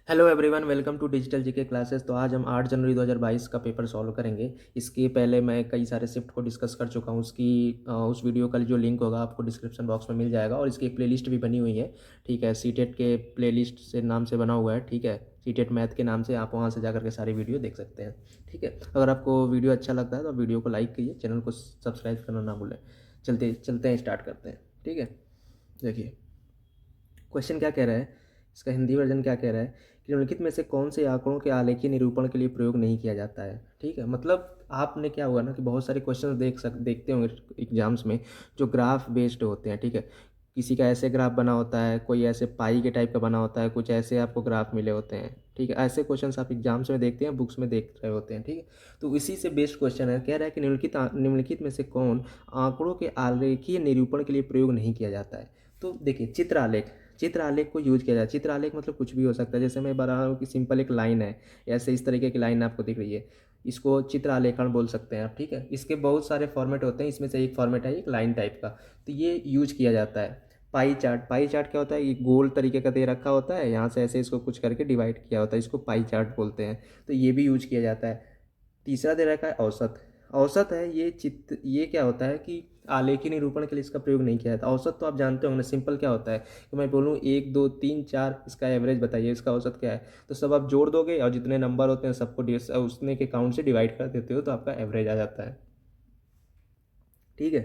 Hello everyone, welcome to digital GK classes. तो आज हम 8 जनवरी 2022 का पेपर सॉल्व करेंगे। इसके पहले मैं कई सारे शिफ्ट को डिस्कस कर चुका हूँ। उस वीडियो का जो लिंक होगा आपको डिस्क्रिप्शन बॉक्स में मिल जाएगा, और इसकी एक प्लेलिस्ट भी बनी हुई है। ठीक है, सीटेट के प्लेलिस्ट से नाम से बना हुआ है। ठीक है, सीटेट मैथ के नाम से आप वहाँ से जाकर के सारी वीडियो देख सकते हैं। ठीक है, अगर आपको वीडियो अच्छा लगता है तो वीडियो को लाइक कीजिए, चैनल को सब्सक्राइब करना ना भूलें। चलते चलते हैं, स्टार्ट करते हैं। ठीक है, देखिए क्वेश्चन क्या कह रहा है, इसका हिंदी वर्जन क्या कह रहा है कि निम्नलिखित में से कौन से आंकड़ों के आलेखीय निरूपण के लिए प्रयोग नहीं किया जाता है। ठीक है, मतलब आपने क्या हुआ ना कि बहुत सारे क्वेश्चन देखते होंगे एग्जाम्स में, जो ग्राफ बेस्ड होते हैं। ठीक है, किसी का ऐसे ग्राफ बना होता है, कोई ऐसे पाई के टाइप का बना होता है, कुछ ऐसे आपको ग्राफ मिले होते हैं। ठीक है, ऐसे क्वेश्चंस आप एग्जाम्स में देखते हैं, बुक्स में देख रहे होते हैं। ठीक है, तो इसी से बेस्ड क्वेश्चन है, कह रहा है कि निम्नलिखित में से कौन आंकड़ों के आलेखीय निरूपण के लिए प्रयोग नहीं किया जाता है। तो देखिए, चित्र आलेख को यूज किया जाए। चित्र आलेख मतलब कुछ भी हो सकता है। जैसे मैं बता रहा हूँ कि सिंपल एक लाइन है, ऐसे इस तरीके की लाइन आपको दिख रही है, इसको चित्र आलेखन बोल सकते हैं आप। ठीक है, इसके बहुत सारे फॉर्मेट होते हैं, इसमें से एक फॉर्मेट है एक लाइन टाइप का, तो ये यूज किया जाता है। पाई चार्ट क्या होता है, ये गोल तरीके का दे रखा होता है, यहाँ से ऐसे इसको कुछ करके डिवाइड किया होता है, इसको पाई चार्ट बोलते हैं, तो ये भी यूज किया जाता है। तीसरा दे रखा है औसत। औसत है ये क्या होता है कि आलेखी निरूपण के लिए इसका प्रयोग नहीं किया जाता। औसत तो आप जानते होंगे, सिंपल क्या होता है कि मैं बोलूँ 1 2 3 4, इसका एवरेज बताइए, इसका औसत क्या है, तो सब आप जोड़ दोगे और जितने नंबर होते हैं सबको उसने के काउंट से डिवाइड कर देते हो, तो आपका एवरेज आ जाता है। ठीक है,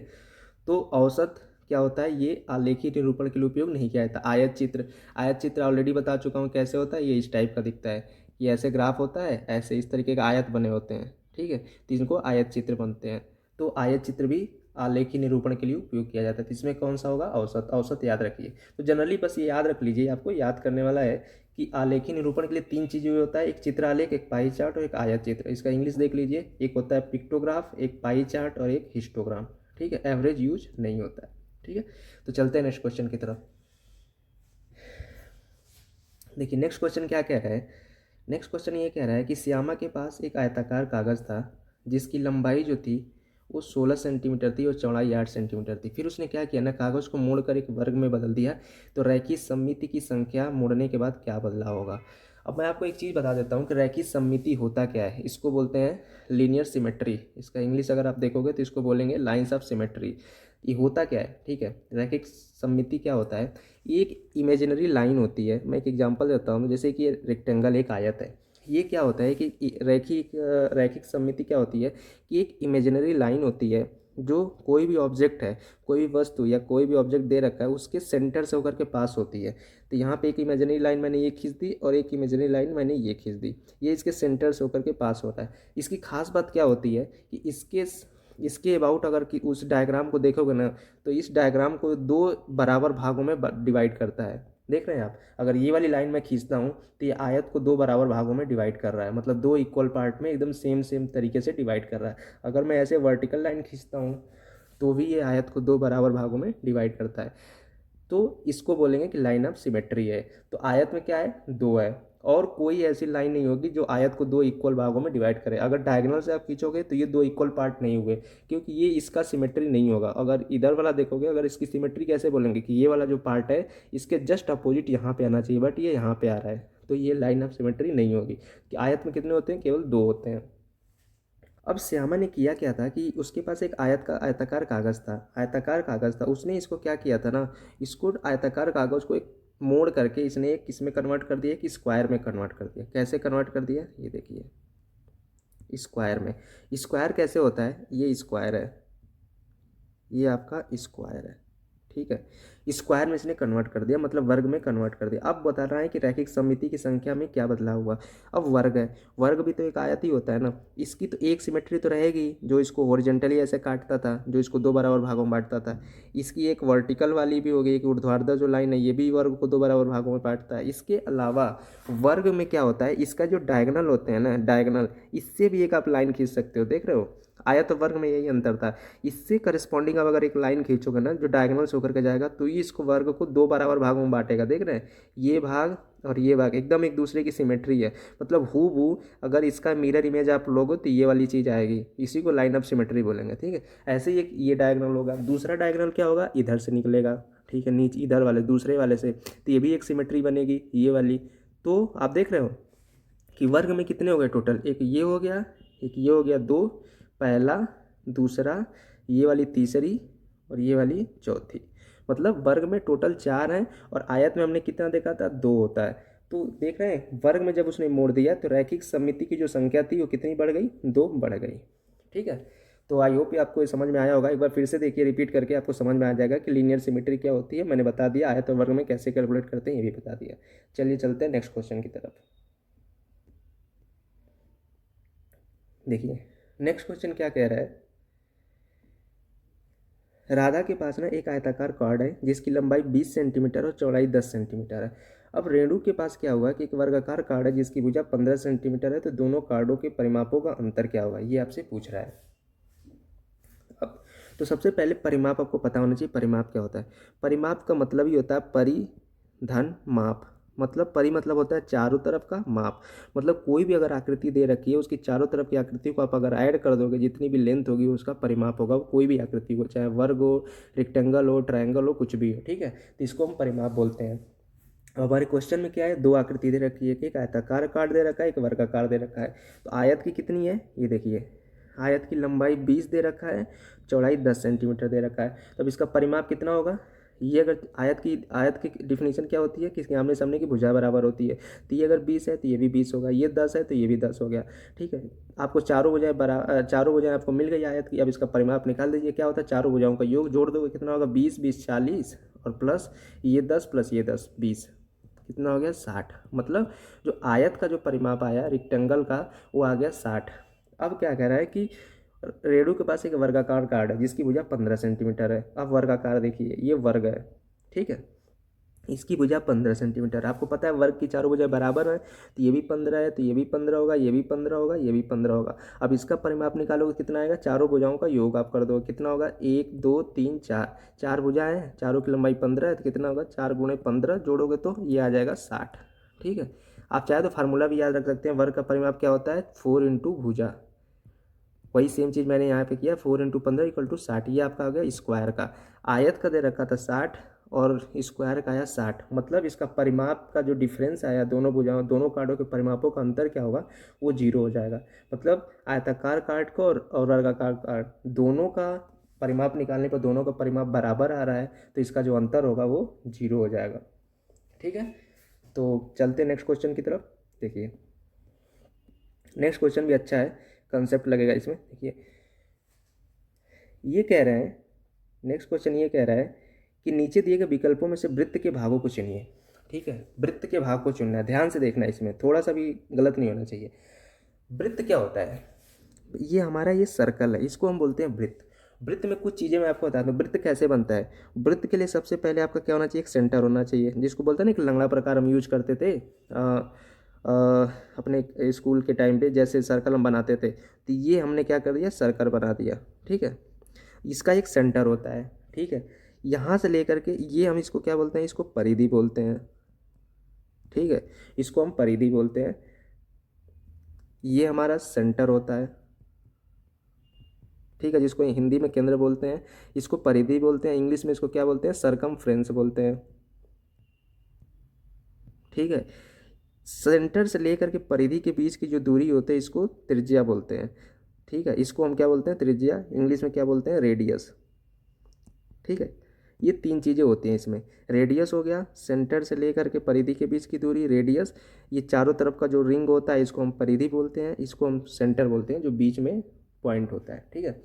तो औसत क्या होता है, ये आलेखी निरूपण के लिए उपयोग नहीं किया जाता। आयत चित्र ऑलरेडी बता चुका हूँ कैसे होता है, ये इस टाइप का दिखता है, ये ऐसे ग्राफ होता है, ऐसे इस तरीके का आयत बने होते हैं। ठीक है, तो इनको आयत चित्र बनते हैं। तो आयत चित्र भी आलेखी निरूपण के लिए उपयोग किया जाता है। तो इसमें कौन सा होगा, औसत। औसत याद रखिए, तो जनरली बस ये याद रख लीजिए, आपको याद करने वाला है कि आलेखी निरूपण के लिए 3 चीज़ें होता है, एक चित्र आलेख, एक पाई चार्ट और एक आयत चित्र। इसका इंग्लिश देख लीजिए, एक होता है पिक्टोग्राफ, एक पाई चार्ट और एक हिस्टोग्राम। ठीक है, एवरेज यूज नहीं होता है। ठीक है, तो चलते हैं नेक्स्ट क्वेश्चन की तरफ। देखिए नेक्स्ट क्वेश्चन क्या कह रहा है, नेक्स्ट क्वेश्चन ये कह रहा है कि श्यामा के पास एक आयताकार कागज़ था, जिसकी लंबाई जो थी वो 16 सेंटीमीटर थी और चौड़ाई 8 सेंटीमीटर थी। फिर उसने क्या किया ना, कागज़ को मोड़कर एक वर्ग में बदल दिया, तो रैखिक सममिति की संख्या मोड़ने के बाद क्या बदलाव होगा। अब मैं आपको एक चीज़ बता देता हूँ कि रैखिक सममिति होता क्या है। इसको बोलते हैं लीनियर सिमेट्री। इसका इंग्लिश अगर आप देखोगे तो इसको बोलेंगे लाइन्स ऑफ सिमेट्री। ये होता क्या है, ठीक है, रैखिक सममिति क्या होता है, ये एक इमेजिनरी लाइन होती है। मैं एक एग्जांपल देता हूँ, जैसे कि रेक्टेंगल एक आयत है, ये क्या होता है कि रैखिक सममिति क्या होती है कि एक इमेजिनरी लाइन होती है, जो कोई भी ऑब्जेक्ट है, कोई भी वस्तु या कोई भी ऑब्जेक्ट दे रखा है, उसके सेंटर से होकर के पास होती है। तो यहाँ पे एक इमेजिनरी लाइन मैंने ये खींच दी और एक इमेजिनरी लाइन मैंने ये खींच दी, ये इसके सेंटर से होकर के पास हो रहा है। इसकी खास बात क्या होती है कि इसके अबाउट अगर कि उस डायग्राम को देखोगे ना, तो इस डायग्राम को 2 बराबर भागों में डिवाइड करता है। देख रहे हैं आप, अगर ये वाली लाइन मैं खींचता हूँ तो ये आयत को 2 बराबर भागों में डिवाइड कर रहा है, मतलब 2 इक्वल पार्ट में एकदम सेम सेम तरीके से डिवाइड कर रहा है। अगर मैं ऐसे वर्टिकल लाइन खींचता हूँ तो भी ये आयत को 2 बराबर भागों में डिवाइड करता है। तो इसको बोलेंगे कि लाइन ऑफ सिमेट्री है। तो आयत में क्या है, 2 है, और कोई ऐसी लाइन नहीं होगी जो आयत को 2 इक्वल भागों में डिवाइड करे। अगर डायगोनल से आप खींचोगे तो ये 2 इक्वल पार्ट नहीं हुए, क्योंकि ये इसका सिमेट्री नहीं होगा। अगर इधर वाला देखोगे, अगर इसकी सिमेट्री कैसे बोलेंगे कि ये वाला जो पार्ट है इसके जस्ट अपोजिट यहाँ पे आना चाहिए, बट ये यहाँ पे आ रहा है, तो ये लाइन ऑफ सिमेट्री नहीं होगी। कि आयत में कितने होते हैं, केवल 2 होते हैं। अब श्यामा ने किया क्या था कि उसके पास एक आयताकार कागज़ था, उसने इसको क्या किया था ना, इसको आयताकार कागज़ को एक मोड़ करके इसने एक किस में कन्वर्ट कर दिया, कि स्क्वायर में कन्वर्ट कर दिया। कैसे कन्वर्ट कर दिया, ये देखिए, स्क्वायर में। स्क्वायर कैसे होता है, ये स्क्वायर है, ये आपका स्क्वायर है। ठीक है, स्क्वायर में इसने कन्वर्ट कर दिया, मतलब वर्ग में कन्वर्ट कर दिया। अब बता रहा है कि रैखिक सममिति की संख्या में क्या बदलाव हुआ। अब वर्ग है, वर्ग भी तो एक आयत ही होता है ना, इसकी तो एक सिमेट्री तो रहेगी, जो इसको हॉरिजॉन्टली ऐसे काटता था, जो इसको 2 बराबर भागों में बांटता था। इसकी एक वर्टिकल वाली भी होगी, एक ऊर्ध्वाधर जो लाइन है, ये भी वर्ग को 2 बराबर भागों में बांटता है। इसके अलावा वर्ग में क्या होता है, इसका जो डायगोनल होते हैं ना, डायगोनल, इससे भी एक आप लाइन खींच सकते हो। देख रहे हो, आयत और वर्ग में यही अंतर था। इससे करस्पॉन्डिंग अब अगर एक लाइन खींचोगे ना, जो डायगोनल से होकर के जाएगा, तो ये इसको वर्ग को 2 बराबर भागों में बांटेगा। देख रहे हैं, ये भाग और ये भाग एकदम एक दूसरे की सिमेट्री है, मतलब हू बू अगर इसका मिरर इमेज आप लोगो तो ये वाली चीज़ आएगी, इसी को लाइन ऑफ सिमेट्री बोलेंगे। ठीक है, ऐसे ही एक ये डायगोनल होगा, दूसरा डायगोनल क्या होगा, इधर से निकलेगा। ठीक है, नीचे इधर वाले दूसरे वाले से, तो ये भी एक सिमेट्री बनेगी, ये वाली। तो आप देख रहे हो कि वर्ग में कितने हो गए टोटल, एक ये हो गया, एक ये हो गया, दो, पहला, दूसरा, ये वाली तीसरी और ये वाली चौथी, मतलब वर्ग में टोटल 4 हैं और आयत में हमने कितना देखा था, 2 होता है। तो देख रहे हैं वर्ग में जब उसने मोड़ दिया तो रैखिक समिति की जो संख्या थी वो कितनी बढ़ गई, 2 बढ़ गई। ठीक है, तो आई होप आपको ये समझ में आया होगा। एक बार फिर से देखिए, रिपीट करके आपको समझ में आ जाएगा कि लीनियर सिमेट्री क्या होती है, मैंने बता दिया, आयत और वर्ग में कैसे कैलकुलेट करते हैं ये भी बता दिया। चलिए चलते हैं नेक्स्ट क्वेश्चन की तरफ। देखिए नेक्स्ट क्वेश्चन क्या कह रहा है, राधा के पास ना एक आयताकार कार्ड है जिसकी लंबाई 20 सेंटीमीटर और चौड़ाई 10 सेंटीमीटर है। अब रेणु के पास क्या हुआ कि एक वर्गाकार कार्ड है जिसकी भुजा 15 सेंटीमीटर है, तो दोनों कार्डों के परिमापों का अंतर क्या होगा, ये आपसे पूछ रहा है। अब तो सबसे पहले परिमाप आपको पता होना चाहिए, परिमाप क्या होता है। परिमाप का मतलब ही होता है परि धन माप, मतलब परि मतलब होता है चारों तरफ का, माप मतलब कोई भी अगर आकृति दे रखी है उसकी चारों तरफ की आकृति को आप अगर ऐड कर दोगे जितनी भी लेंथ होगी उसका परिमाप होगा, कोई भी आकृति हो, चाहे वर्ग हो, रेक्टेंगल हो, ट्रायंगल हो, कुछ भी हो। ठीक है, तो इसको हम परिमाप बोलते हैं। अब हमारे क्वेश्चन में क्या है, 2 आकृति दे रखी है, एक आयताकार कार्ड दे रखा है, एक वर्गाकार दे रखा है। तो आयत की कितनी है, ये देखिए, आयत की लंबाई 20 दे रखा है, चौड़ाई 10 सेंटीमीटर दे रखा है। तो अब इसका परिमाप कितना होगा, ये अगर आयत की डिफिनीशन क्या होती है कि इसके आमने सामने की भुजा बराबर होती है। तो ये अगर 20 है तो ये भी 20 होगा, ये 10 है तो ये भी 10 हो गया। ठीक है, आपको चारों भुजाएं आपको मिल गई आयत की। अब इसका परिमाप निकाल दीजिए, क्या होता है, चारों भुजाओं का योग जोड़ दोगे, कितना होगा, 20 20 40 और प्लस ये 10 प्लस ये 10 20, कितना हो गया, 60। मतलब जो आयत का जो परिमाप आया रेक्टेंगल का वो आ गया 60। अब क्या कह रहा है कि रेणु के पास एक वर्गाकार कार्ड है जिसकी भुजा 15 सेंटीमीटर है। अब वर्गाकार देखिए, ये वर्ग है, ठीक है, इसकी भुजा 15 सेंटीमीटर। आपको पता है वर्ग की चारों भुजा बराबर है, तो ये भी 15 है तो ये भी 15 होगा, ये भी 15 होगा, ये भी 15 होगा। अब इसका परिमाप निकालोगे कितना आएगा, चारों भुजाओं का योग आप कर दो, कितना होगा, 1 2 3 4, 4 भुजाएं हैं, चारों की लंबाई 15 है, तो कितना होगा, 4 गुणे 15 जोड़ोगे तो ये आ जाएगा 60। ठीक है, आप चाहे तो फार्मूला भी याद रख सकते हैं, वर्ग का परिमाप क्या होता है, 4 इंटू भुजा, वही सेम चीज़ मैंने यहाँ पे किया, 4 इंटू 15 इक्वल टू 60। ये आपका आ गया स्क्वायर का, आयत का दे रखा था 60 और स्क्वायर का आया 60, मतलब इसका परिमाप का जो डिफरेंस आया दोनों भुजाओं दोनों कार्डों के परिमापों का अंतर क्या होगा, वो 0 हो जाएगा। मतलब आयताकार कार्ड को और वर्गाकार कार्ड दोनों का परिमाप निकालने पर दोनों का परिमाप बराबर आ रहा है, तो इसका जो अंतर होगा वो 0 हो जाएगा। ठीक है, तो चलते नेक्स्ट क्वेश्चन की तरफ। देखिए नेक्स्ट क्वेश्चन भी अच्छा है, कंसेप्ट लगेगा इसमें। देखिए ये कह रहे हैं, नेक्स्ट क्वेश्चन ये कह रहा है कि नीचे दिए गए विकल्पों में से वृत्त के भागों को चुनिए। ठीक है, वृत्त के भाग को चुनना है, ध्यान से देखना है, इसमें थोड़ा सा भी गलत नहीं होना चाहिए। वृत्त क्या होता है, ये हमारा ये सर्कल है, इसको हम बोलते हैं वृत्त। वृत्त में कुछ चीज़ें मैं आपको बताता हूँ वृत्त कैसे बनता है। वृत्त के लिए सबसे पहले आपका क्या होना चाहिए, एक सेंटर होना चाहिए, जिसको बोलते हैं ना, एक लंगड़ा प्रकार हम यूज करते थे अपने स्कूल के टाइम पे, जैसे सर्कल हम बनाते थे, तो ये हमने क्या कर दिया, सर्कल बना दिया। ठीक है, इसका एक सेंटर होता है। ठीक है, यहाँ से लेकर के ये हम इसको क्या बोलते हैं, इसको परिधि बोलते हैं। ठीक है, इसको हम परिधि बोलते हैं, ये हमारा सेंटर होता है। ठीक है, जिसको हिंदी में केंद्र बोलते हैं, इसको परिधि बोलते हैं, इंग्लिश में इसको क्या बोलते हैं, सरकमफ्रेंस बोलते हैं। ठीक है, सेंटर से लेकर के परिधि के बीच की जो दूरी होती है इसको त्रिज्या बोलते हैं। ठीक है, इसको हम क्या बोलते हैं, त्रिज्या, इंग्लिश में क्या बोलते हैं, रेडियस। ठीक है, ये 3 चीज़ें होती हैं इसमें, रेडियस हो गया, सेंटर से लेकर के परिधि के बीच की दूरी रेडियस, ये चारों तरफ का जो रिंग होता है इसको हम परिधि बोलते हैं, इसको हम सेंटर बोलते हैं, जो बीच में पॉइंट होता है। ठीक है,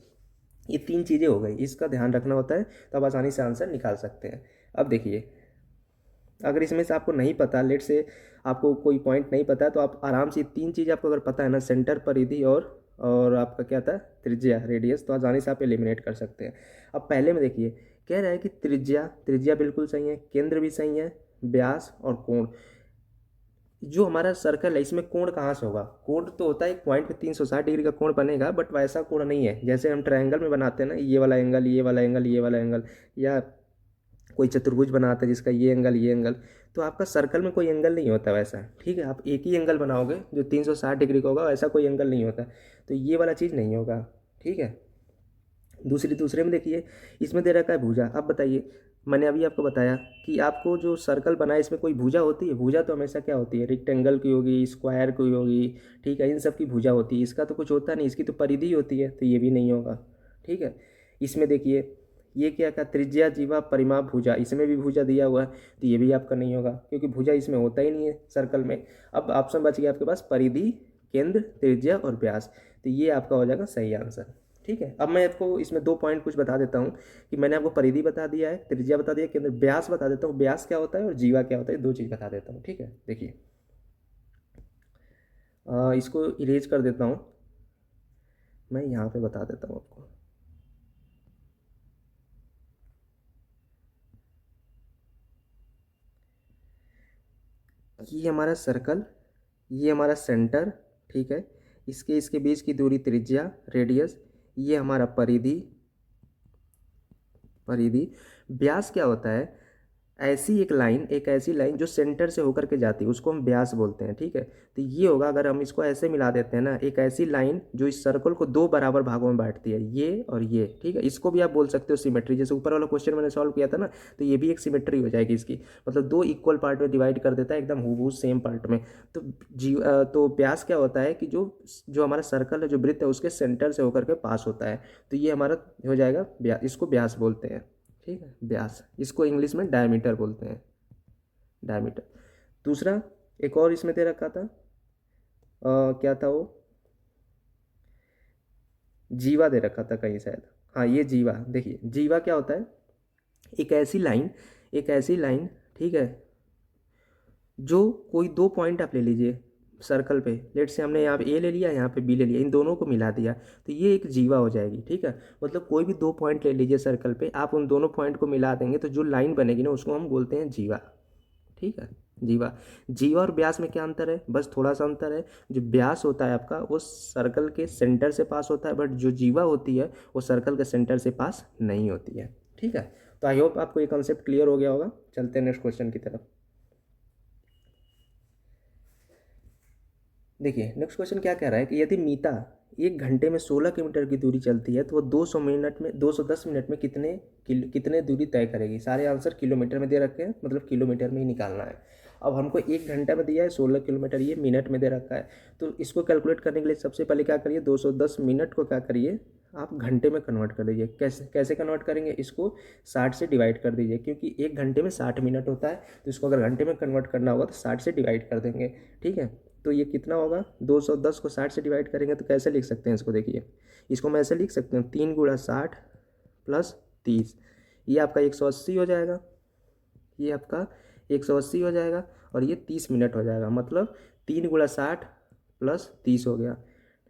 ये 3 चीज़ें हो गई, इसका ध्यान रखना होता है, तो आप आसानी से आंसर निकाल सकते हैं। अब देखिए अगर इसमें से आपको नहीं पता, लेट से आपको कोई पॉइंट नहीं पता है, तो आप आराम से 3 चीज़ आपको अगर पता है ना, सेंटर, परिधि और आपका क्या था, त्रिज्या, रेडियस, तो आसानी से आप एलिमिनेट कर सकते हैं। अब पहले में देखिए कह रहा है कि त्रिज्या बिल्कुल सही है, केंद्र भी सही है, व्यास और कोण, जो हमारा सर्कल है इसमें कोण कहाँ से होगा, कोण तो होता है एक पॉइंट पे 360 डिग्री का कोण बनेगा, बट वैसा कोण नहीं है जैसे हम ट्रायंगल में बनाते हैं ना, ये वाला एंगल, ये वाला एंगल, ये वाला एंगल, या कोई चतुर्भुज बनाता है जिसका ये एंगल, तो आपका सर्कल में कोई एंगल नहीं होता वैसा। ठीक है, आप एक ही एंगल बनाओगे जो 360 डिग्री का होगा, ऐसा कोई एंगल नहीं होता, तो ये वाला चीज़ नहीं होगा। ठीक है, दूसरे में देखिए, इसमें दे रखा है भुजा। अब बताइए मैंने अभी आपको बताया कि आपको जो सर्कल बना है इसमें कोई भुजा होती है? भुजा तो हमेशा क्या होती है, रेक्टेंगल की होगी, स्क्वायर की होगी, ठीक है, इन सब की भुजा होती है। इसका तो कुछ होता नहीं, इसकी तो परिधि होती है, तो ये भी नहीं होगा। ठीक है, इसमें देखिए ये क्या का त्रिज्या जीवा परिमाप भुजा, इसमें भी भुजा दिया हुआ है, तो ये भी आपका नहीं होगा क्योंकि भुजा इसमें होता ही नहीं है सर्कल में। अब ऑप्शन बच गया आपके पास परिधि, केंद्र, त्रिज्या और व्यास, तो ये आपका हो जाएगा सही आंसर। ठीक है, अब मैं आपको इसमें 2 पॉइंट कुछ बता देता हूँ कि मैंने आपको परिधि बता दिया है, त्रिज्या बता दिया, केंद्र, व्यास बता देता हूँ, व्यास क्या होता है और जीवा क्या होता है, 2 चीज़ बता देता हूँ। ठीक है, देखिए इसको इरेज कर देता हूँ, मैं यहाँ पे बता देता हूँ आपको। ये हमारा सर्कल, ये हमारा सेंटर, ठीक है, इसके इसके बीच की दूरी त्रिज्या, रेडियस, ये हमारा परिधि, परिधि। व्यास क्या होता है, ऐसी एक लाइन, एक ऐसी लाइन जो सेंटर से होकर के जाती है उसको हम व्यास बोलते हैं। ठीक है, तो ये होगा, अगर हम इसको ऐसे मिला देते हैं ना, एक ऐसी लाइन जो इस सर्कल को 2 बराबर भागों में बांटती है, ये और ये। ठीक है, इसको भी आप बोल सकते हो सिमेट्री, जैसे ऊपर वाला क्वेश्चन मैंने सॉल्व किया था ना, तो ये भी एक सिमेट्री हो जाएगी इसकी, मतलब 2 इक्वल पार्ट में डिवाइड कर देता है एकदम हूबहू सेम पार्ट में। तो तो व्यास क्या होता है कि जो जो हमारा सर्कल है, जो वृत्त है, उसके सेंटर से होकर के पास होता है, तो ये हमारा हो जाएगा व्यास, इसको व्यास बोलते हैं। ठीक है, व्यास, इसको इंग्लिश में डायमीटर बोलते हैं, डायमीटर। दूसरा एक और इसमें दे रखा था, क्या था वो, जीवा दे रखा था कहीं शायद, हाँ ये जीवा। देखिए जीवा क्या होता है, एक ऐसी लाइन, एक ऐसी लाइन, ठीक है, जो कोई 2 पॉइंट आप ले लीजिए सर्कल पे, लेट से हमने यहाँ पे ए ले लिया, यहाँ पे बी ले लिया, इन दोनों को मिला दिया, तो ये एक जीवा हो जाएगी। ठीक है, मतलब कोई भी 2 पॉइंट ले लीजिए सर्कल पे, आप उन दोनों पॉइंट को मिला देंगे तो जो लाइन बनेगी ना उसको हम बोलते हैं जीवा। ठीक है, जीवा। जीवा और व्यास में क्या अंतर है, बस थोड़ा सा अंतर है, जो व्यास होता है आपका वो सर्कल के सेंटर से पास होता है, बट जो जीवा होती है वो सर्कल के सेंटर से पास नहीं होती है। ठीक है, तो आई होप आपको ये कॉन्सेप्ट क्लियर हो गया होगा। चलते हैं नेक्स्ट क्वेश्चन की तरफ। देखिए नेक्स्ट क्वेश्चन क्या कह रहा है कि यदि मीता 1 घंटे में 16 किलोमीटर की दूरी चलती है तो वो 210 मिनट में कितने दूरी तय करेगी। सारे आंसर किलोमीटर में दे रखे हैं, मतलब किलोमीटर में ही निकालना है। अब हमको 1 घंटा में दिया है, 16 किलोमीटर ये मिनट में दे रखा है, तो इसको कैलकुलेट करने के लिए सबसे पहले क्या करिए, 210 मिनट को क्या करिए आप घंटे में कन्वर्ट कर दीजिए। कैसे कैसे कन्वर्ट करेंगे, इसको 60 से डिवाइड कर दीजिए, क्योंकि 1 घंटे में 60 मिनट होता है, तो इसको अगर घंटे में कन्वर्ट करना होगा तो 60 से डिवाइड कर देंगे। ठीक है, तो ये कितना होगा, 210 को 60 से डिवाइड करेंगे तो कैसे लिख सकते हैं इसको, देखिए इसको मैं ऐसे लिख सकते हैं, 3 × 60 + 30, ये आपका 180 हो जाएगा, ये आपका 180 हो जाएगा, और ये 30 मिनट हो जाएगा, मतलब 3 × 60 + 30 हो गया।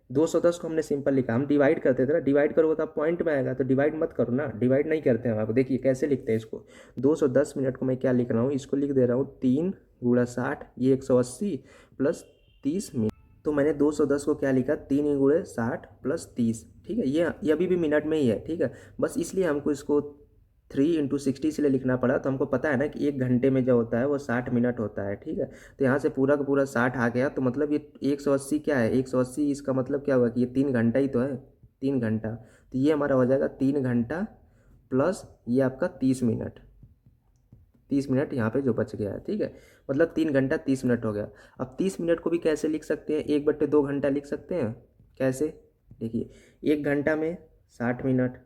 210 को हमने सिंपल लिखा, हम डिवाइड करते थे ना, डिवाइड करोगे तो आप पॉइंट में आएगा, तो डिवाइड मत करो ना, डिवाइड नहीं करते हैं आपको। देखिए कैसे लिखते हैं इसको, 210 मिनट को मैं क्या लिख रहा हूँ, इसको लिख दे रहा हूँ 3 × 60, ये 180 + 30 मिनट। तो मैंने 210 को क्या लिखा, 3 × 60 + 30। ठीक है, ये अभी भी मिनट में ही है। ठीक है, बस इसलिए हमको इसको 3 × 60 इसलिए लिखना पड़ा, तो हमको पता है ना कि 1 घंटे में जो होता है वो 60 मिनट होता है। ठीक है, तो यहाँ से पूरा का पूरा 60 आ गया, तो मतलब ये 180 क्या है, 180 इसका मतलब क्या हुआ कि ये 3 घंटा ही तो है, 3 घंटा, तो ये हमारा हो जाएगा 3 घंटा प्लस ये आपका 30 मिनट, 30 मिनट यहाँ पे जो बच गया है। ठीक है, मतलब 3 घंटा 30 मिनट हो गया। अब 30 मिनट को भी कैसे लिख सकते हैं, 1/2 घंटा लिख सकते हैं। कैसे, देखिए 1 घंटा में 60 मिनट,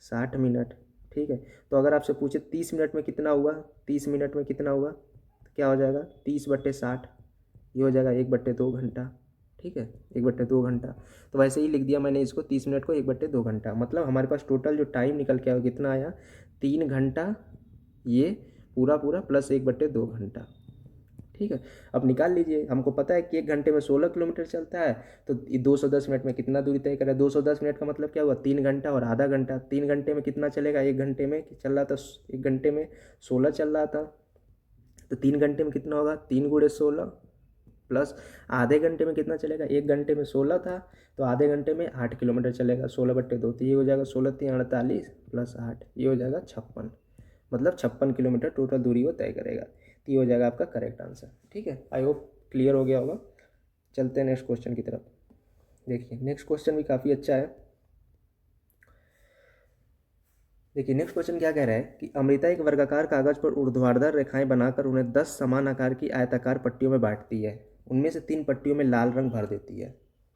60 मिनट। ठीक है, तो अगर आपसे पूछे 30 मिनट में कितना हुआ, 30 मिनट में कितना हुआ, तो क्या हो जाएगा, 30/60, ये हो जाएगा 1/2 घंटा। ठीक है, 1/2 घंटा, तो वैसे ही लिख दिया मैंने इसको, 30 मिनट को 1/2 घंटा, मतलब हमारे पास टोटल जो टाइम निकल के आया कितना आया, 3 घंटा, ये पूरा पूरा प्लस 1/2 घंटा। ठीक है, अब निकाल लीजिए, हमको पता है कि 1 घंटे में 16 किलोमीटर चलता है, तो 210 मिनट में कितना दूरी तय करें, 210 मिनट का मतलब क्या हुआ, 3 घंटा और आधा घंटा, 3 घंटे में कितना चलेगा, 1 घंटे में चल रहा था, 1 घंटे में 16 चल रहा था, तो 3 घंटे में कितना होगा, 3 × 16 प्लस आधे घंटे में कितना चलेगा, 1 घंटे में 16 था, तो आधे घंटे में 8 किलोमीटर चलेगा, 16/2, तो ये हो जाएगा 16×3 = 48 + 8, ये हो जाएगा 56, मतलब 56 किलोमीटर टोटल दूरी वो तय करेगा, तो ये हो जाएगा आपका करेक्ट आंसर। ठीक है, आई होप क्लियर हो गया होगा। चलते हैं नेक्स्ट क्वेश्चन की तरफ। देखिए नेक्स्ट क्वेश्चन भी काफ़ी अच्छा है। देखिए नेक्स्ट क्वेश्चन क्या कह रहा है कि अमृता एक वर्गाकार कागज पर ऊर्ध्वाधर रेखाएं बनाकर उन्हें 10 समान आकार की आयताकार पट्टियों में बांटती है। उनमें से 3 पट्टियों में लाल रंग भर देती है।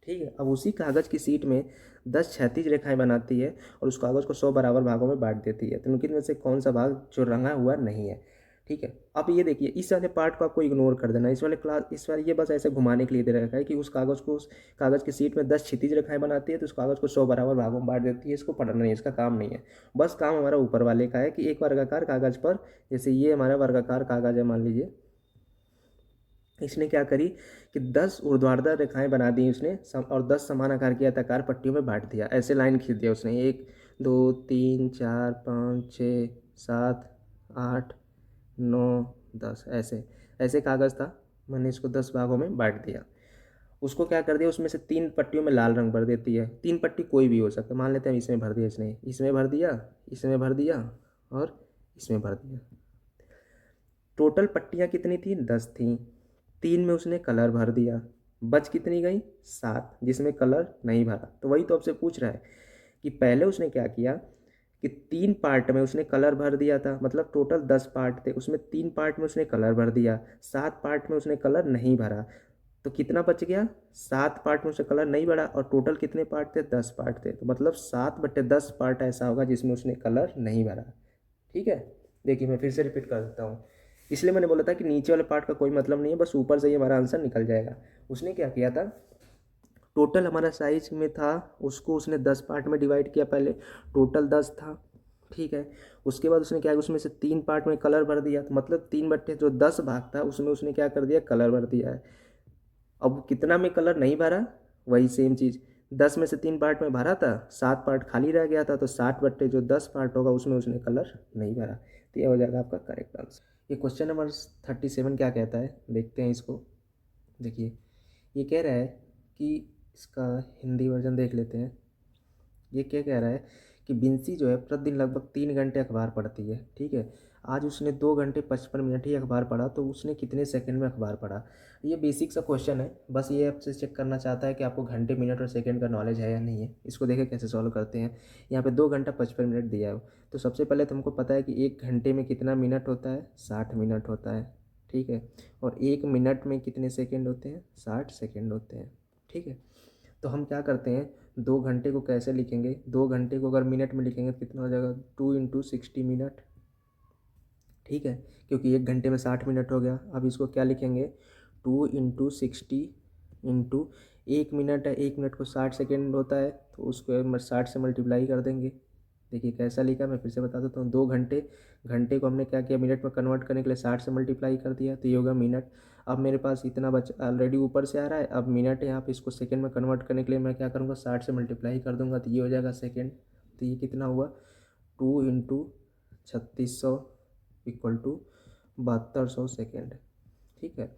ठीक है, अब उसी कागज की शीट में 10 क्षैतिज रेखाएं बनाती है और उस कागज को 100 बराबर भागों में बांट देती है। तो उनके में से कौन सा भाग जो रंगा हुआ नहीं है। ठीक है, अब ये देखिए इस वाले पार्ट को आपको इग्नोर कर देना। इस वाले ये बस ऐसे घुमाने के लिए दे रखा है कि उस कागज़ की शीट में 10 क्षैतिज रेखाएं बनाती है तो उस कागज़ को 100 बराबर भागों में बांट देती है। इसको पढ़ना नहीं, इसका काम नहीं है। बस काम हमारा ऊपर वाले का है कि एक वर्गाकार कागज़ पर, जैसे ये हमारा वर्गाकार कागज़ है मान लीजिए, इसने क्या करी कि 10 ऊर्ध्वाधर रेखाएं बना दी उसने और 10 समान आकार की आयताकार पट्टियों में बांट दिया। ऐसे लाइन खींच दिया उसने, 1 2 3 4 5 6 7 8 9 10, ऐसे ऐसे कागज़ था। मैंने इसको 10 भागों में बांट दिया। उसको क्या कर दिया, उसमें से 3 पट्टियों में लाल रंग भर देती है। 3 पट्टी कोई भी हो सकता है, मान लेते हैं इसमें भर दिया, इसमें भर दिया, इसमें भर दिया और इसमें भर दिया। टोटल पट्टियाँ कितनी थी, 10 थी। 3 में उसने कलर भर दिया, बच कितनी गई, 7, जिसमें कलर नहीं भरा। तो वही तो आपसे पूछ रहा है कि पहले उसने क्या किया कि 3 पार्ट में उसने कलर भर दिया था, मतलब टोटल 10 पार्ट थे, उसमें 3 पार्ट में उसने कलर भर दिया, 7 पार्ट में उसने कलर नहीं भरा। तो कितना बच गया, 7 पार्ट में उसने कलर नहीं भरा और टोटल कितने पार्ट थे, 10 पार्ट थे। तो मतलब 7/10 पार्ट ऐसा होगा जिसमें उसने कलर नहीं भरा। ठीक है, देखिए मैं फिर से रिपीट कर देता हूँ। इसलिए मैंने बोला था कि नीचे वाले पार्ट का कोई मतलब नहीं है, बस ऊपर से ही हमारा आंसर निकल जाएगा। उसने क्या किया था, टोटल हमारा साइज में था, उसको उसने 10 पार्ट में डिवाइड किया। पहले टोटल 10 था, ठीक है। उसके बाद उसने क्या किया, उसमें से 3 पार्ट में कलर भर दिया। तो मतलब 3/10 भाग था उसमें उसने क्या कर दिया, कलर भर दिया है। अब कितना में कलर नहीं भरा, वही सेम चीज़, 10 में से 3 पार्ट में भरा था, 7 पार्ट खाली रह गया था, तो 60/10 पार्ट होगा उसमें उसने कलर नहीं भरा। तो यह हो जाएगा आपका करेक्ट आंसर। ये क्वेश्चन नंबर 37 क्या कहता है, देखते हैं इसको। देखिए ये कह रहा है कि इसका हिंदी वर्जन देख लेते हैं। ये क्या कह रहा है कि बिंसी जो है प्रतिदिन लगभग 3 घंटे अखबार पढ़ती है। ठीक है, आज उसने 2 घंटे 55 मिनट ही अखबार पढ़ा, तो उसने कितने सेकंड में अखबार पढ़ा। ये बेसिक सा क्वेश्चन है, बस ये आपसे चेक करना चाहता है कि आपको घंटे मिनट और सेकंड का नॉलेज है या नहीं है। इसको देखें कैसे सॉल्व करते हैं। यहाँ पे 2 घंटा 55 मिनट दिया है, तो सबसे पहले तुमको पता है कि 1 घंटे में कितना मिनट होता है, 60 मिनट होता है। ठीक है, और 1 मिनट में कितने सेकेंड होते हैं, 60 सेकेंड होते हैं। ठीक है, तो हम क्या करते हैं, 2 घंटे को कैसे लिखेंगे, 2 घंटे को अगर मिनट में लिखेंगे तो कितना हो जाएगा, 2 × 60 मिनट। ठीक है, क्योंकि 1 घंटे में 60 मिनट हो गया। अब इसको क्या लिखेंगे, 2 × 60 इंटू 1 मिनट है, 1 मिनट को 60 सेकेंड होता है, तो उसको 60 से मल्टीप्लाई कर देंगे। देखिए कैसा लिखा, मैं फिर से बता देता हूँ। 2 घंटे, घंटे को हमने क्या किया, मिनट में कन्वर्ट करने के लिए 60 से मल्टीप्लाई कर दिया, तो ये होगा मिनट। अब मेरे पास इतना बच ऑलरेडी ऊपर से आ रहा है, अब मिनट है यहाँ पे, इसको सेकंड में कन्वर्ट करने के लिए मैं क्या करूँगा, 60 से मल्टीप्लाई कर दूंगा, तो ये हो जाएगा सेकंड। तो ये कितना हुआ, 2 × 3600 इक्वल टू 7200 सेकेंड। ठीक है,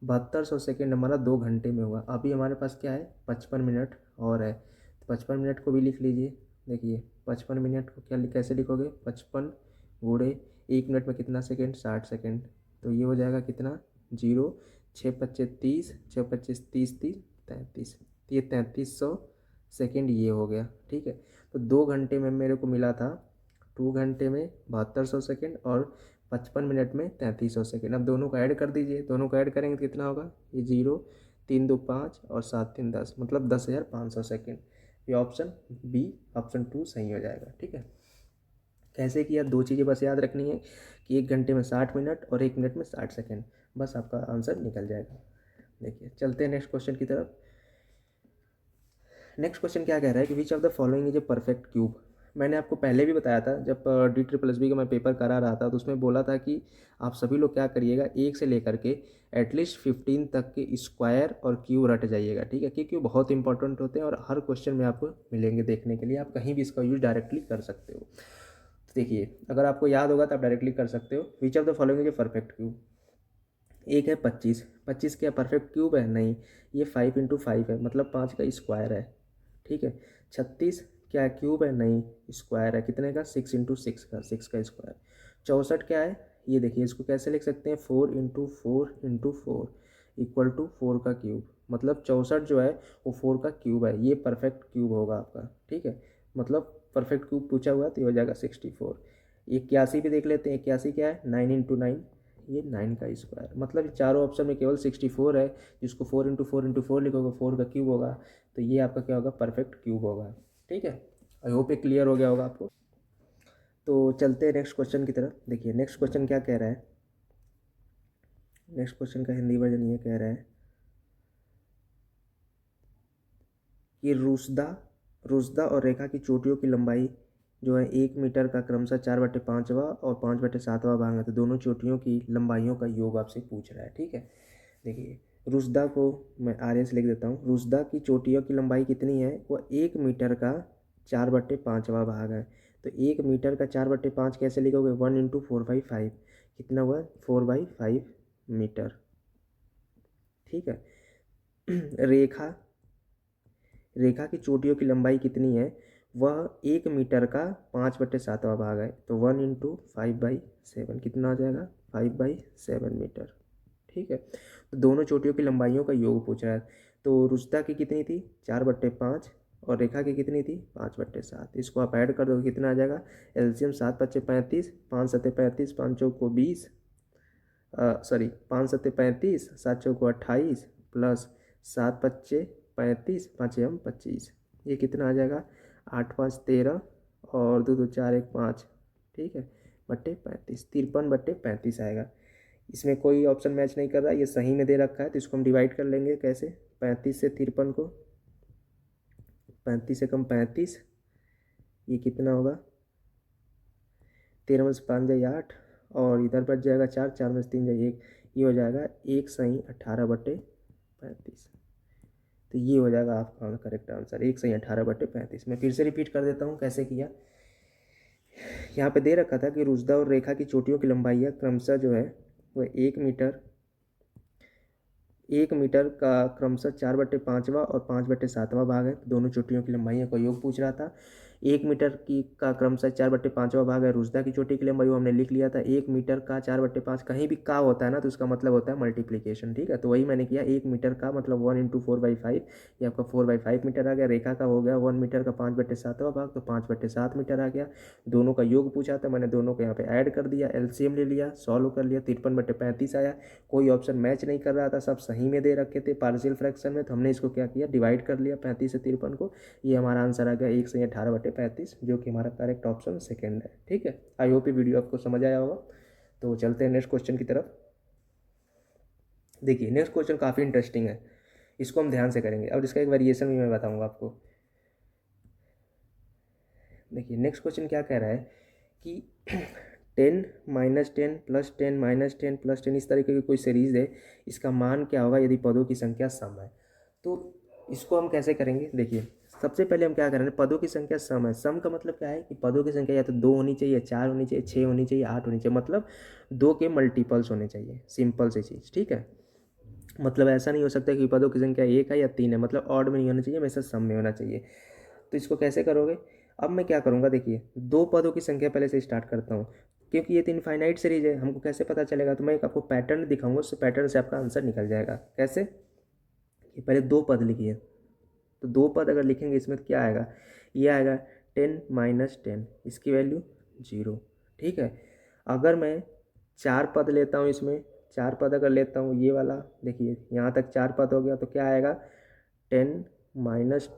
7200 सेकेंड हमारा 2 घंटे में हुआ। अभी हमारे पास क्या है, 55 मिनट और है, तो 55 मिनट को भी लिख लीजिए। देखिए 55 मिनट को क्या कैसे लिखोगे, 55 गुणे 1 मिनट में कितना सेकेंड, 60 सेकेंड। तो ये हो जाएगा कितना, 0 6 × 25 30, 6 × 25 30 30 33, तो ये 3300 सेकेंड ये हो गया। ठीक है, तो 2 घंटे में मेरे को मिला था, 2 घंटे में 7200 सेकेंड और 55 मिनट में 3300 सेकेंड। अब दोनों को ऐड कर दीजिए, दोनों को ऐड करेंगे तो कितना होगा, ये 0 3 2 5 और 7 3 10, मतलब 10,500 सेकेंड। ये ऑप्शन बी, ऑप्शन 2 सही हो जाएगा। ठीक है, कैसे किया, 2 चीज़ें बस याद रखनी है कि 1 घंटे में 60 मिनट और 1 मिनट में 60 सेकेंड, बस आपका आंसर निकल जाएगा। देखिए चलते हैं नेक्स्ट क्वेश्चन की तरफ। नेक्स्ट क्वेश्चन क्या कह रहा है कि विच of the following is a perfect cube. मैंने आपको पहले भी बताया था, जब DSSB का मैं पेपर करा रहा था, तो उसमें बोला था कि आप सभी लोग क्या करिएगा, 1 से लेकर के एटलीस्ट 15 तक के स्क्वायर और क्यूब रट जाइएगा। ठीक है, क्योंकि बहुत इंपॉर्टेंट होते हैं और हर क्वेश्चन में आपको मिलेंगे देखने के लिए, आप कहीं भी इसका यूज डायरेक्टली कर सकते हो। तो देखिए अगर आपको याद होगा तो आप डायरेक्टली कर सकते हो। विच of the following is a perfect cube. एक है 25, 25 क्या परफेक्ट क्यूब है, नहीं, ये 5 × 5 है, मतलब 5 का स्क्वायर है। ठीक है, 36 क्या है, क्यूब है, नहीं, स्क्वायर है, कितने का, 6 × 6 का, 6 का स्क्वायर। 64 क्या है, ये देखिए इसको कैसे लिख सकते हैं, 4 × 4 × 4 इक्वल टू 4 का क्यूब, मतलब 64 जो है वो 4 का क्यूब है, ये परफेक्ट क्यूब होगा आपका। ठीक है, मतलब परफेक्ट क्यूब पूछा हुआ तो ये हो जाएगा 64। 81 भी देख लेते हैं, 81 क्या है 9 इंटू 9, ये 9 का स्क्वायर। मतलब ये चारों ऑप्शन में केवल 64 है, जिसको 4 इंटू 4 लिखोगे 4 का क्यूब होगा, तो ये आपका क्या होगा परफेक्ट क्यूब होगा। ठीक है, आई होप ये क्लियर हो गया होगा आपको। तो चलते हैं नेक्स्ट क्वेश्चन की तरफ। देखिए नेक्स्ट क्वेश्चन क्या कह रहा है, नेक्स्ट क्वेश्चन का हिंदी वर्जन ये कह रहा है कि रुसदा रुसदा और रेखा की चोटियों की लंबाई जो है 1 मीटर का क्रमशः 4/5वां और 5/7वां भाग है। तो दोनों चोटियों की लंबाइयों का योग आपसे पूछ रहा है। ठीक है, देखिए रुसदा को मैं आर्य से लिख देता हूँ। रुसदा की चोटियों की लंबाई कितनी है, वो 1 मीटर का 4/5वां भाग है। तो 1 मीटर का 4/5 कैसे लिखोगे, 1 इंटू 4/5, कितना हुआ 4/5 मीटर। ठीक है, रेखा रेखा की चोटियों की लंबाई कितनी है, वह 1 मीटर का 5/7वां भाग है। तो 1 इंटू 5/7 कितना आ जाएगा 5/7 मीटर। ठीक है, तो दोनों चोटियों की लंबाइयों का योग पूछ रहा है। तो रुस्ता की कितनी थी 4/5 और रेखा की कितनी थी 5/7। इसको आप ऐड कर दो कितना आ जाएगा, एलसीएम 7×5 = 35, 5×7 = 35, 5×4 = 20, सॉरी 5×7 = 35, 7×4 = 28 प्लस 7×5 = 35, 5×6 = 25। ये कितना आ जाएगा 8×5 = 13 और 2×2 = 4, 1×5, ठीक है, बट्टे 35, 53/35 आएगा। इसमें कोई ऑप्शन मैच नहीं कर रहा, ये सही में दे रखा है, तो इसको हम डिवाइड कर लेंगे कैसे, 35 से 53 को, 35 से कम 35, ये कितना होगा 13 में से 5 जाए 8 और इधर बच जाएगा 4, 4 में से 3 जाए 1, ये हो जाएगा 1 सही 18/35। तो ये हो जाएगा आपका करेक्ट आंसर 1 सही 18/35। मैं फिर से रिपीट कर देता हूँ कैसे किया। यहाँ पे दे रखा था कि रुजदा और रेखा की चोटियों की लंबाई क्रमशः जो है वो 1 मीटर का क्रमशः 4/5वां और 5/7वां भाग है। दोनों चोटियों की लंबाई का योग पूछ रहा था। 1 मीटर की का क्रमशः 4/5वां भाग है रुजदा की चोटी की लंबाई, वो हमने लिख लिया था। 1 मीटर का 4/5 कहीं भी का होता है ना तो उसका मतलब होता है मल्टीप्लीकेशन। ठीक है, तो वही मैंने किया। 1 मीटर का मतलब 1 इंटू 4/5, ये आपका 4/5 मीटर आ गया। रेखा का हो गया 1 मीटर का 5/7वां भाग, तो 5/7 मीटर आ गया। दोनों का योग पूछा था, मैंने दोनों को यहाँ पे ऐड कर दिया, एलसीएम ले लिया, सॉल्व कर लिया, 53/35 आया। कोई ऑप्शन मैच नहीं कर रहा था, सब सही में दे रखे थे पार्शियल फ्रैक्शन में, तो हमने इसको क्या किया डिवाइड कर लिया 35 से 53 को। ये हमारा आंसर आ गया 1 सही 18/35, जो कि हमारा करेक्ट ऑप्शन सेकेंड है। ठीक है, आई होप ये वीडियो आपको समझ आया होगा। तो चलते हैं नेक्स्ट क्वेश्चन की तरफ। देखिए नेक्स्ट क्वेश्चन काफ़ी इंटरेस्टिंग है, इसको हम ध्यान से करेंगे और इसका एक वेरिएशन भी मैं बताऊंगा आपको। देखिए नेक्स्ट क्वेश्चन क्या कह रहा है कि 10 - 10 + 10 - 10 + 10 इस तरीके की कोई सीरीज़ है, इसका मान क्या होगा यदि पदों की संख्या सम है। तो इसको हम कैसे करेंगे, देखिए सबसे पहले हम क्या करेंगे, पदों की संख्या सम है। सम का मतलब क्या है कि पदों की संख्या या तो 2 होनी चाहिए, 4 होनी चाहिए, 6 होनी चाहिए, 8 होनी चाहिए, मतलब 2 के मल्टीपल्स होने चाहिए। सिंपल सी चीज़, ठीक है। मतलब ऐसा नहीं हो सकता कि पदों की संख्या 1 है या 3 है, मतलब ऑड में नहीं होना चाहिए, हमेशा सम में होना चाहिए। तो इसको कैसे करोगे, अब मैं क्या करूँगा, देखिए 2 पदों की संख्या पहले से स्टार्ट करता हूँ, क्योंकि ये तो इनफाइनाइट सीरीज है, हमको कैसे पता चलेगा। तो मैं एक आपको पैटर्न दिखाऊंगा, उस पैटर्न से आपका आंसर निकल जाएगा। कैसे, कि पहले 2 पद लिखिए, तो 2 पद अगर लिखेंगे इसमें तो क्या आएगा, ये आएगा 10 - 10, इसकी वैल्यू 0। ठीक है, अगर मैं 4 पद लेता हूँ, इसमें 4 पद अगर लेता हूँ, ये वाला देखिए यहाँ तक 4 पद हो गया, तो क्या आएगा 10 - 10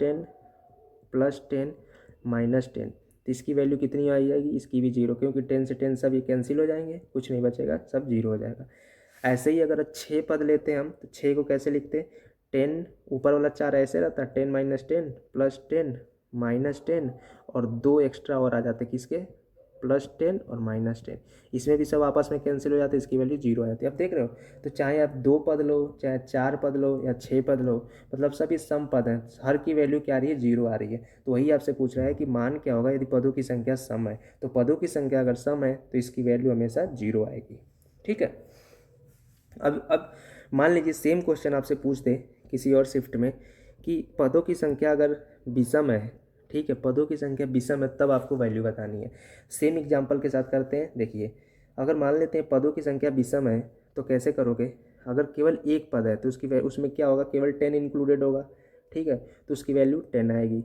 + 10 - 10, तो इसकी वैल्यू कितनी आ जाएगी, इसकी भी 0, क्योंकि 10 से 10 सब ये कैंसिल हो जाएंगे, कुछ नहीं बचेगा, सब 0 हो जाएगा। ऐसे ही अगर 6 पद लेते हैं हम, तो 6 को कैसे लिखते हैं, 10 ऊपर वाला 4 ऐसे रहता है, 10 - 10 + 10 - 10 और 2 एक्स्ट्रा और आ जाते किसके, +10 और -10, इसमें भी सब आपस में कैंसिल हो जाते, इसकी वैल्यू 0 आ जाती है। अब देख रहे हो, तो चाहे आप 2 पद लो, चाहे 4 पद लो या 6 पद लो, मतलब सभी सम पद हैं, हर की वैल्यू क्या आ रही है, 0 आ रही है। तो वही आपसे पूछ रहा है कि मान क्या होगा यदि पदों की संख्या सम है। तो पदों की संख्या अगर सम है तो इसकी वैल्यू हमेशा 0 आएगी। ठीक है, अब मान लीजिए सेम क्वेश्चन आपसे पूछ दे किसी और शिफ्ट में कि पदों की संख्या अगर विषम है, ठीक है, पदों की संख्या विषम है, तब आपको वैल्यू बतानी है। सेम एग्जांपल के साथ करते हैं। देखिए अगर मान लेते हैं पदों की संख्या विषम है, तो कैसे करोगे, अगर केवल एक पद है तो उसमें क्या होगा, केवल 10 इंक्लूडेड होगा, ठीक है, तो उसकी वैल्यू 10 आएगी।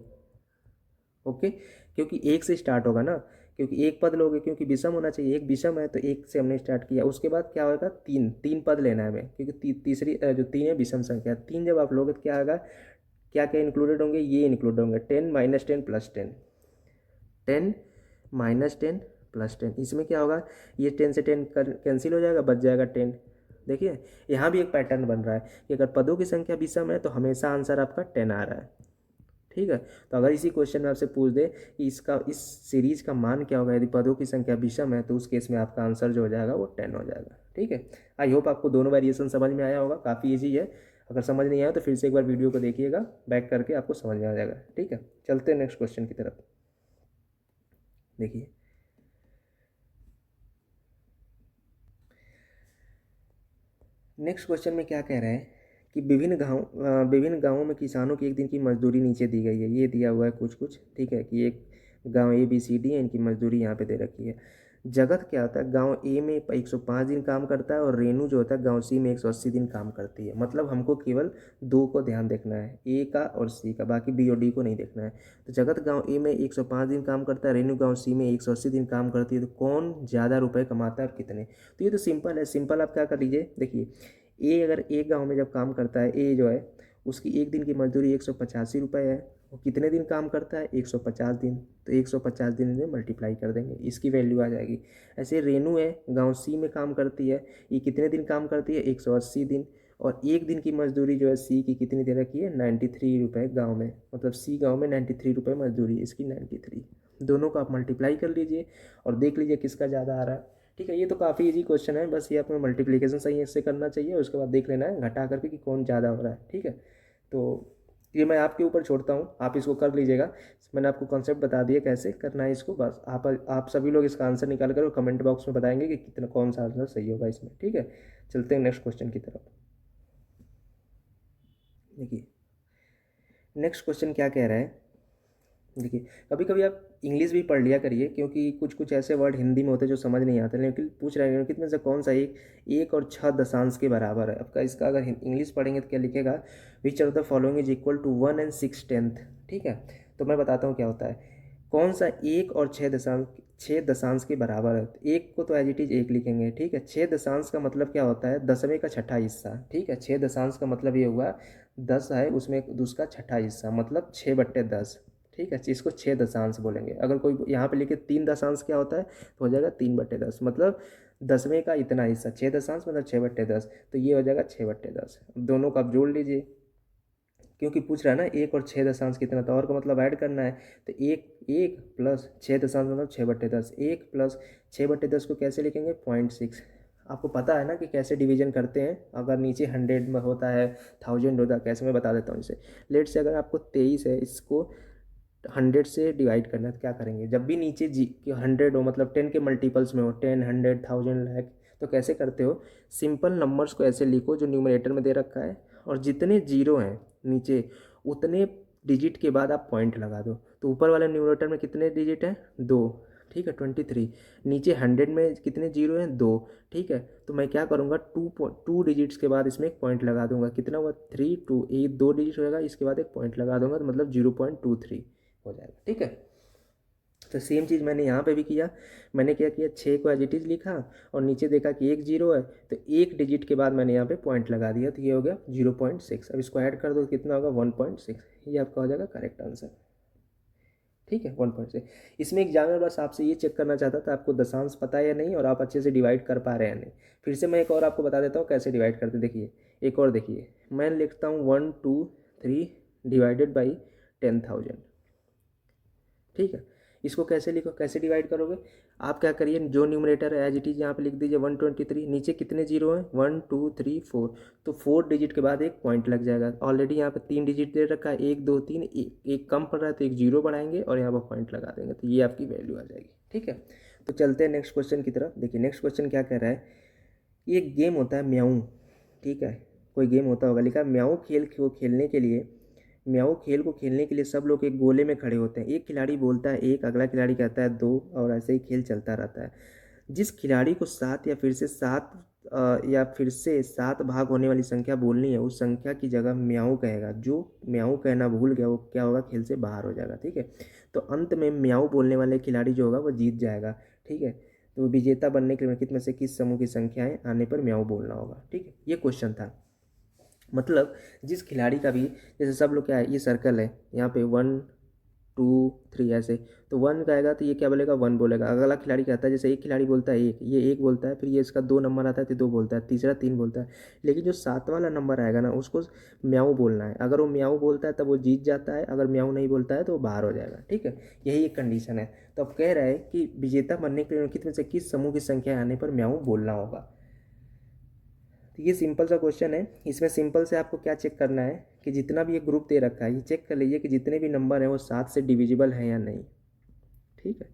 ओके, क्योंकि एक से स्टार्ट होगा ना, क्योंकि एक पद लोगे, क्योंकि विषम होना चाहिए, एक विषम है तो एक से हमने स्टार्ट किया, उसके बाद क्या होगा, तीन तीन पद लेना है हमें, क्योंकि तीसरी जो तीन है विषम संख्या, तीन जब आप लोगे तो क्या होगा, क्या क्या इंक्लूडेड होंगे, ये इंक्लूड होंगे 10 माइनस 10 प्लस 10, 10 माइनस 10 प्लस 10, इसमें क्या होगा, ये 10 से 10 कैंसिल हो जाएगा, बच जाएगा 10। देखिए यहाँ भी एक पैटर्न बन रहा है कि अगर पदों की संख्या विषम है तो हमेशा आंसर आपका 10 आ रहा है। ठीक है, तो अगर इसी क्वेश्चन में आपसे पूछ दे कि इसका इस सीरीज का मान क्या होगा यदि पदों की संख्या विषम है, तो उस केस में आपका आंसर जो हो जाएगा वो 10 हो जाएगा। ठीक है, आई होप आपको दोनों वेरिएशन समझ में आया होगा, काफ़ी ईजी है। अगर समझ नहीं आया तो फिर से एक बार वीडियो को देखिएगा, बैक करके आपको समझ में आ जाएगा। ठीक है, चलते हैं नेक्स्ट क्वेश्चन की तरफ। देखिए नेक्स्ट क्वेश्चन में क्या कह रहा है कि विभिन्न गांवों में किसानों की एक दिन की मजदूरी नीचे दी गई है, ये दिया हुआ है कुछ कुछ। ठीक है, कि एक गांव ABCD है, इनकी मजदूरी यहाँ पे दे रखी है। जगत क्या होता है, गांव A में 105 दिन काम करता है और रेनू जो होता है गांव C में 180 दिन काम करती है। मतलब हमको केवल दो को ध्यान देखना है, A का और C का, बाकी B और D को नहीं देखना है। तो जगत गांव A में 105 दिन काम करता है, रेनू गांव C में 180 दिन काम करती है, तो कौन ज़्यादा रुपए कमाता है और कितने। तो ये तो सिंपल है, सिंपल आप क्या कर लीजिए, देखिए अगर एक गांव में जब काम करता है, ए जो है उसकी एक दिन की मजदूरी 185 रुपये है, वो कितने दिन काम करता है, 150 दिन, तो 150 दिन में मल्टीप्लाई कर देंगे, इसकी वैल्यू आ जाएगी। ऐसे रेनू है गांव C में काम करती है, ये कितने दिन काम करती है, 180 दिन, और एक दिन की मजदूरी जो है C की कितनी दे रखी है, 93 रुपये गाँव में, मतलब C गाँव में 93 रुपये मजदूरी, इसकी 93, दोनों को आप मल्टीप्लाई कर लीजिए और देख लीजिए किसका ज़्यादा आ रहा है। ठीक है, ये तो काफ़ी इजी क्वेश्चन है, बस ये आपको मल्टीप्लिकेशन सही इससे करना चाहिए, उसके बाद देख लेना है घटा करके कि कौन ज़्यादा हो रहा है। ठीक है, तो ये मैं आपके ऊपर छोड़ता हूँ, आप इसको कर लीजिएगा। मैंने आपको कॉन्सेप्ट बता दिया कैसे करना है इसको, बस आप सभी लोग इसका आंसर निकाल कर कमेंट बॉक्स में बताएंगे कि कितना कौन सा आंसर सही होगा इसमें। ठीक है, चलते हैं नेक्स्ट क्वेश्चन की तरफ। देखिए नेक्स्ट क्वेश्चन क्या कह रहा है, देखिए कभी कभी आप इंग्लिश भी पढ़ लिया करिए, क्योंकि कुछ कुछ ऐसे वर्ड हिंदी में होते हैं जो समझ नहीं आते, लेकिन पूछ रहे हैं निम्नलिखित में से कौन सा एक और 6 दशांश के बराबर है। आपका इसका अगर इंग्लिश पढ़ेंगे तो क्या लिखेगा, which of the following is equal to 1 and 6/10। ठीक है, तो मैं बताता हूँ क्या होता है, कौन सा एक और 6 दशांश के बराबर है। एक को तो एज इट इज एक लिखेंगे। ठीक है, 6 दशांश का मतलब क्या होता है, 10वें का छठा हिस्सा। ठीक है, 6 दशांश का मतलब ये हुआ 10 है उसमें उसका छठा हिस्सा, मतलब 6/10। ठीक है, इसको 6 दशांश बोलेंगे। अगर कोई यहाँ पे लिखे 3 दशांश क्या होता है, तो हो जाएगा 3/10, मतलब 10वें का इतना हिस्सा, 6 दशांश मतलब 6/10, तो ये हो जाएगा 6/10। दोनों को आप जोड़ लीजिए, क्योंकि पूछ रहा है ना एक और 6 दशांश कितना, तो और का मतलब ऐड करना है, तो एक एक प्लस 6 दशांश मतलब 6/10, एक प्लस 6/10 को कैसे लिखेंगे, 0.6। आपको पता है ना कि कैसे डिवीजन करते हैं, अगर नीचे 100 में होता है, 1000 होता है, कैसे मैं बता देता हूँ इसे। लेट से अगर आपको 23 है, इसको 100 से डिवाइड करना है, तो क्या करेंगे, जब भी नीचे 100 हो, मतलब 10 के मल्टीपल्स में हो, 10, 100, 1000, लाख, तो कैसे करते हो, सिंपल नंबर्स को ऐसे लिखो जो न्यूमरेटर में दे रखा है, और जितने जीरो हैं नीचे उतने डिजिट के बाद आप पॉइंट लगा दो। तो ऊपर वाले न्यूमरेटर में कितने डिजिट हैं, 2। ठीक है, 23। नीचे 100 में कितने जीरो हैं, 2। ठीक है, तो मैं क्या करूँगा, 2 डिजिट्स के बाद इसमें एक पॉइंट लगा दूंगा, कितना हुआ, 3, 2, ये 2 डिजिट होगा, इसके बाद एक पॉइंट लगा दूंगा, तो मतलब 0.23 हो जाएगा। ठीक है, तो सेम चीज़ मैंने यहाँ पे भी किया। मैंने क्या किया, 6 को एज इट इज़ लिखा और नीचे देखा कि एक जीरो है, तो एक डिजिट के बाद मैंने यहाँ पे पॉइंट लगा दिया, तो ये हो गया 0.6। अब इसको ऐड कर दो, कितना होगा, 1.6। ये आपका हो जाएगा करेक्ट आंसर। ठीक है, 1.6। इसमें एग्जामिनर बस आपसे ये चेक करना चाहता था आपको दशांश पता है या नहीं, और आप अच्छे से डिवाइड कर पा रहे हैं या नहीं। फिर से मैं एक और आपको बता देता हूँ कैसे डिवाइड करते। देखिए एक और देखिए, मैं लिखता हूँ 1, 2, 3 डिवाइडेड बाई 10,000। ठीक है, इसको कैसे लिखो, कैसे डिवाइड करोगे, आप क्या करिए, जो न्यूमरेटर है एज इट इज़ यहाँ पे लिख दीजिए 123। नीचे कितने जीरो हैं, 1, 2, 3, 4, तो 4 डिजिट के बाद एक पॉइंट लग जाएगा। ऑलरेडी यहाँ पे 3 डिजिट दे रखा है, 1, 2, 3, एक कम पड़ रहा है तो एक जीरो बढ़ाएंगे और यहाँ पर पॉइंट लगा देंगे, तो ये आपकी वैल्यू आ जाएगी। ठीक है, तो चलते हैं नेक्स्ट क्वेश्चन की तरफ। देखिए नेक्स्ट क्वेश्चन क्या कह रहा है, ये एक गेम होता है म्याऊ। ठीक है, कोई गेम होता होगा, लिखा है म्याऊ खेल को खेलने के लिए सब लोग एक गोले में खड़े होते हैं। एक खिलाड़ी बोलता है एक, अगला खिलाड़ी कहता है 2, और ऐसे ही खेल चलता रहता है। जिस खिलाड़ी को 7 या फिर से 7 या फिर से 7 भाग होने वाली संख्या बोलनी है, उस संख्या की जगह म्याऊं कहेगा। जो म्याऊं कहना भूल गया वो क्या होगा, खेल से बाहर हो जाएगा। ठीक है, तो अंत में म्याऊं बोलने वाले खिलाड़ी जो होगा वो जीत जाएगा। ठीक है, तो विजेता बनने के निम्नलिखित में से किस समूह की संख्याएं आने पर म्याऊं बोलना होगा। ठीक है, ये क्वेश्चन था। मतलब जिस खिलाड़ी का भी, जैसे सब लोग क्या है, ये सर्कल है, यहाँ पे 1 2 3 ऐसे, तो 1 का आएगा तो ये क्या बोलेगा, 1 बोलेगा। अगला खिलाड़ी कहता है, जैसे एक खिलाड़ी बोलता है 1, ये 1 बोलता है, फिर ये इसका 2 नंबर आता है तो 2 बोलता है, तीसरा 3 बोलता है। लेकिन जो 7 वाला नंबर आएगा ना, उसको म्याऊं बोलना है। अगर वो म्याऊं बोलता है तब वो जीत जाता है, अगर म्याऊं नहीं बोलता है तो वो बाहर हो जाएगा। ठीक है, यही एक कंडीशन है। तो अब कह रहा है कि विजेता बनने के लिए निम्नलिखित में से किस समूह की संख्या आने पर म्याऊं बोलना होगा। तो ये सिंपल सा क्वेश्चन है। इसमें सिंपल से आपको क्या चेक करना है कि जितना भी ये ग्रुप दे रखा है, ये चेक कर लीजिए कि जितने भी नंबर हैं वो 7 से डिविजिबल हैं या नहीं। ठीक है,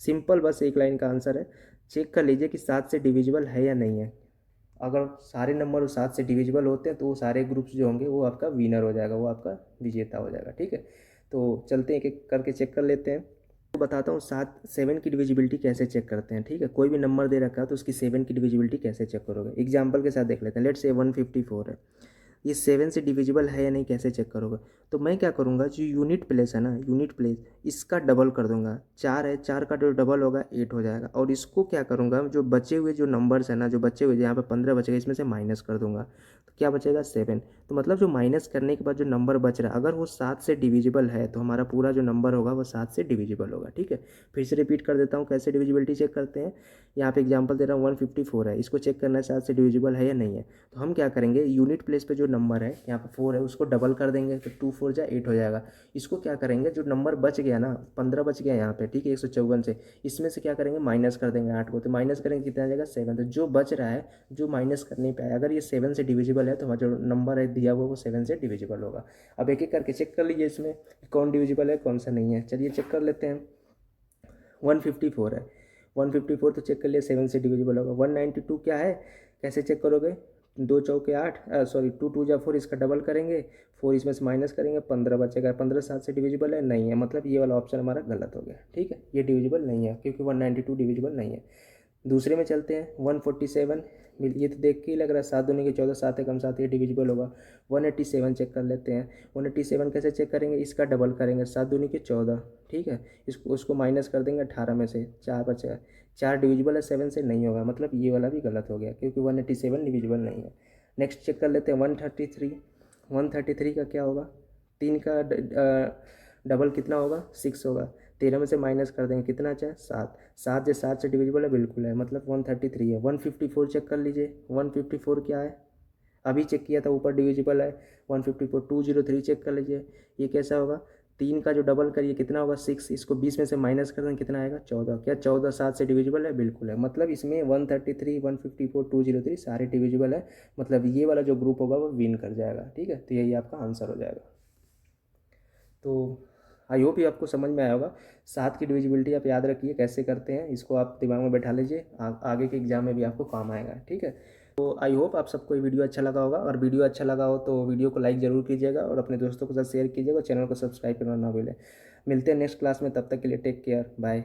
सिंपल, बस एक लाइन का आंसर है। चेक कर लीजिए कि 7 से डिविजिबल है या नहीं है। अगर सारे नंबर 7 से डिविजिबल होते हैं तो वो सारे ग्रुप्स जो होंगे वो आपका विनर हो जाएगा, वो आपका विजेता हो जाएगा। ठीक है, तो चलते हैं, एक एक करके चेक कर लेते हैं। तो बताता हूँ 7 की डिविजिबिलिटी कैसे चेक करते हैं। ठीक है, कोई भी नंबर दे रखा है तो उसकी 7 की डिविजिबिलिटी कैसे चेक करोगे, एग्जाम्पल के साथ देख लेते हैं। लेट्स से 154 है, ये 7 से डिविजिबल है या नहीं कैसे चेक करोगे। तो मैं क्या करूँगा, जो यूनिट प्लेस है ना, यूनिट प्लेस, इसका डबल कर दूंगा। 4 है, 4 का जो डबल होगा 8 हो जाएगा। और इसको क्या करूँगा, जो बचे हुए जो नंबर्स है ना, जो बचे हुए, यहाँ पे 15 बचेगा, इसमें से माइनस कर दूंगा तो क्या बचेगा, 7। तो मतलब जो माइनस करने के बाद जो नंबर बच रहा है, अगर वो 7 से डिविजिबल है तो हमारा पूरा जो नंबर होगा वो 7 से डिविजिबल होगा। ठीक है, फिर से रिपीट कर देता हूँ कैसे डिविजिबिलिटी चेक करते हैं। यहाँ पे एग्जांपल दे रहा हूँ, 154 है, इसको चेक करना है 7 से डिविजिबल है या नहीं है। तो हम क्या करेंगे, यूनिट प्लेस पे जो नंबर है, यहाँ पे 4 है, उसको डबल कर देंगे तो 2 4 जा 8 हो जाएगा। इसको क्या करेंगे, जो नंबर बच गया ना, 15 बच गया यहाँ पे, ठीक है, 154 से, इसमें से क्या करेंगे, माइनस कर देंगे 8 को, तो माइनस करेंगे कितना आ जाएगा, 7। तो जो बच रहा है, जो माइनस करने पे आया, अगर ये 7 से डिविजिबल है तो हमारा जो नंबर है दिया हुआ वो 7 से डिविजिबल होगा। अब एक एक करके चेक कर लीजिए इसमें कौन डिविजिबल है कौन सा नहीं है। चलिए चेक कर लेते हैं। 154 है, 154 तो चेक कर लिया 7 से डिविजिबल होगा। 192 क्या है, कैसे चेक करोगे, 2 चौके 8, सॉरी 2 2 जा 4, इसका डबल करेंगे, 4 इसमें से माइनस करेंगे, 15 बचेगा। 15 7 से डिविजिबल है, नहीं है, मतलब ये वाला ऑप्शन हमारा गलत हो गया। ठीक है, ये डिविजिबल नहीं है क्योंकि 192 डिविजिबल नहीं है। दूसरे में चलते हैं, 147, ये तो देख के ही लग रहा है 7 दूनी के 14, 7 एकम 7, ये डिविजिबल होगा। 187 चेक कर लेते हैं। 187 कैसे चेक करेंगे, इसका डबल करेंगे, 7 दूनी के 14। ठीक है, इसको उसको माइनस कर देंगे 18 में से, 4 बचेगा। 4 डिविजिबल है 7 से, नहीं होगा, मतलब ये वाला भी गलत हो गया क्योंकि 187 डिविजिबल नहीं है। नेक्स्ट चेक कर लेते हैं 133। 133 का क्या होगा, 3 का डबल कितना होगा, 6 होगा। 13 में से माइनस कर देंगे, कितना अच्छा है, 7। 7 जो 7 से डिविजिबल है, बिल्कुल है, मतलब 133 है। 154 चेक कर लीजिए, 154 क्या है, अभी चेक किया था, ऊपर डिविजिबल है। 154 203 चेक कर लीजिए, ये कैसा होगा, 3 का जो डबल करिए कितना होगा, 6, इसको 20 में से माइनस कर दें कितना आएगा, 14। क्या 14 7 से डिविजिबल है, बिल्कुल है, मतलब इसमें 133 154 203 सारे डिविजिबल है, मतलब ये वाला जो ग्रुप होगा वो विन कर जाएगा। ठीक है, तो यही आपका आंसर हो जाएगा। तो आई होप ये आपको समझ में आया होगा। 7 की डिविजिबिलिटी आप याद रखिए कैसे करते हैं, इसको आप दिमाग में बैठा लीजिए, आगे के एग्जाम में भी आपको काम आएगा। ठीक है, तो आई होप आप सबको ये वीडियो अच्छा लगा होगा, और वीडियो अच्छा लगा हो तो वीडियो को लाइक ज़रूर कीजिएगा और अपने दोस्तों के साथ शेयर कीजिएगा, चैनल को सब्सक्राइब करना ना भूलें। मिलते हैं नेक्स्ट क्लास में, तब तक के लिए टेक केयर, बाय।